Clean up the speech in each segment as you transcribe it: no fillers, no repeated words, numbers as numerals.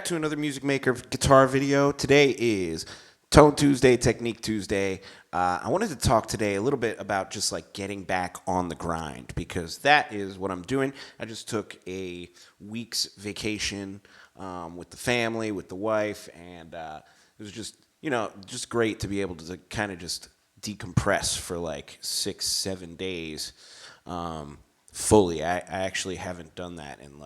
to another Music Maker guitar video. Today is Tone Tuesday, Technique Tuesday. I wanted to talk today a little bit about just like getting back on the grind, because that is what I'm doing. I just took a week's vacation with the family, with the wife, and it was just, just great to be able to kind of just decompress for like 6-7 days fully. I actually haven't done that in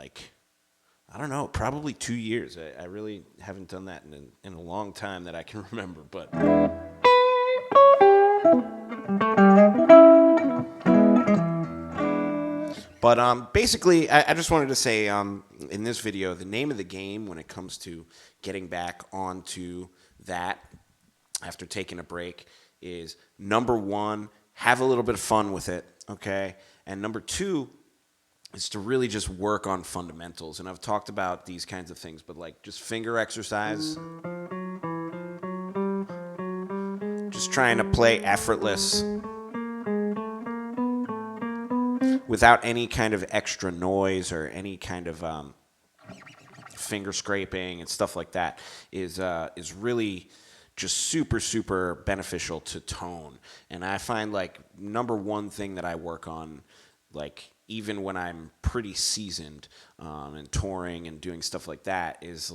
I don't know, probably 2 years. I really haven't done that in a long time that I can remember. But basically, I just wanted to say in this video, the name of the game when it comes to getting back onto that after taking a break is, number one, have a little bit of fun with it, okay? And number two is to really just work on fundamentals. And I've talked about these kinds of things, but like just finger exercise, just trying to play effortless without any kind of extra noise or any kind of finger scraping and stuff like that is really just super, super beneficial to tone. And I find number one thing that I work on, even when I'm pretty seasoned and touring and doing stuff like that, is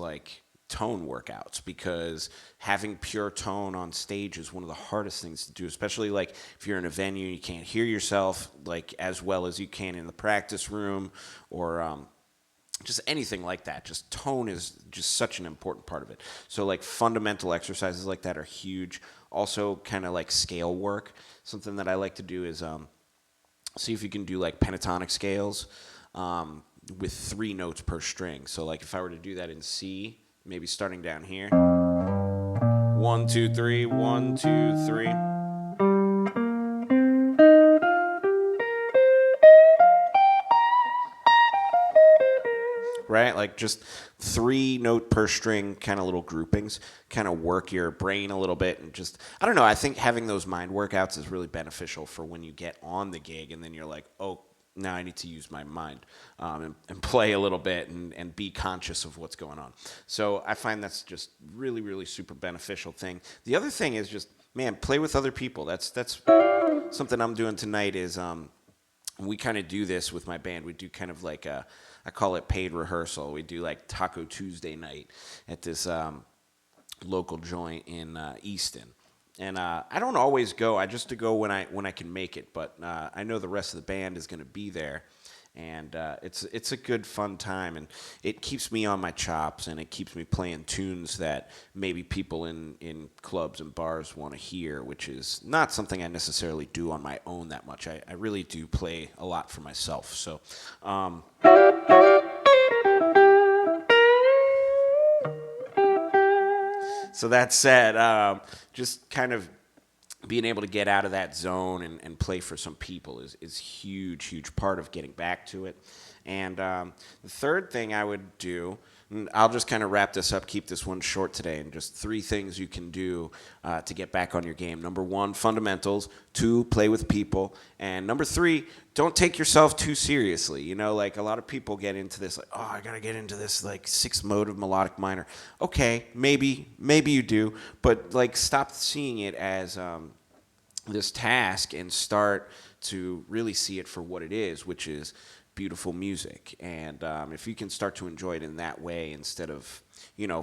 tone workouts, because having pure tone on stage is one of the hardest things to do, especially if you're in a venue and you can't hear yourself as well as you can in the practice room, or just anything like that. Just tone is just such an important part of it. So fundamental exercises like that are huge. Also kind of scale work. Something that I like to do is see if you can do pentatonic scales with 3 notes per string. So if I were to do that in C, maybe starting down here, 1, 2, 3, 1, 2, 3. Right? Just 3 note per string kind of little groupings, kind of work your brain a little bit, and just, I don't know, I think having those mind workouts is really beneficial for when you get on the gig and then you're like, oh, now I need to use my mind and play a little bit and be conscious of what's going on. So I find that's just really, really super beneficial thing. The other thing is just, man, play with other people. That's something I'm doing tonight is we kind of do this with my band. We do kind of I call it paid rehearsal. We do Taco Tuesday night at this local joint in Easton. And I don't always go. I just go when I can make it. But I know the rest of the band is going to be there, and it's a good fun time, and it keeps me on my chops, and it keeps me playing tunes that maybe people in clubs and bars want to hear, which is not something I necessarily do on my own that much. I really do play a lot for myself. So. So that said, just kind of being able to get out of that zone and play for some people is huge part of getting back to it. And the third thing I would do, and I'll just kind of wrap this up, keep this one short today, and just 3 things you can do to get back on your game. Number 1, fundamentals. 2, play with people. And number 3, don't take yourself too seriously. A lot of people get into this, oh, I got to get into this 6th mode of melodic minor. Okay, maybe you do, but stop seeing it as this task and start to really see it for what it is, which is beautiful music. And if you can start to enjoy it in that way instead of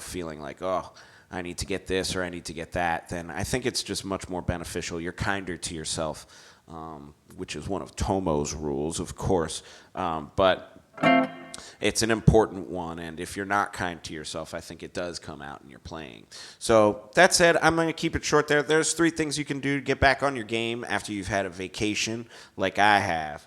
feeling oh, I need to get this or I need to get that, then I think it's just much more beneficial. You're kinder to yourself, which is one of Tomo's rules, of course, but it's an important one, and if you're not kind to yourself, I think it does come out in your playing. So that said, I'm going to keep it short there. There's 3 things you can do to get back on your game after you've had a vacation like I have.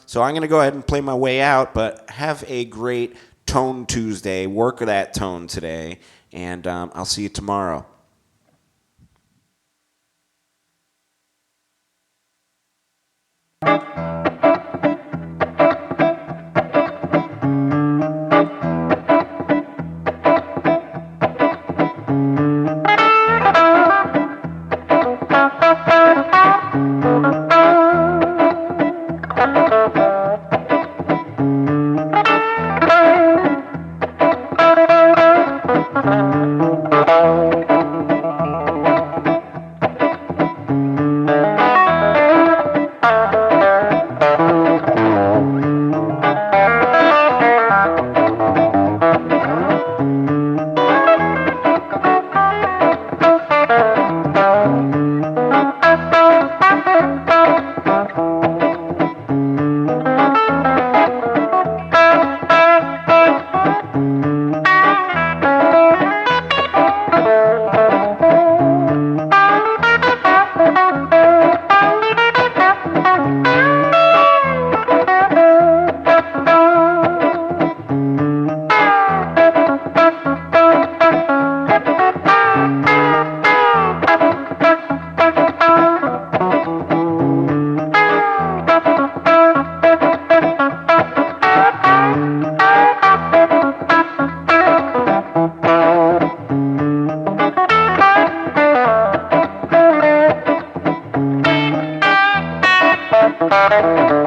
So I'm going to go ahead and play my way out, but have a great Tone Tuesday. Work that tone today, and I'll see you tomorrow. Bye.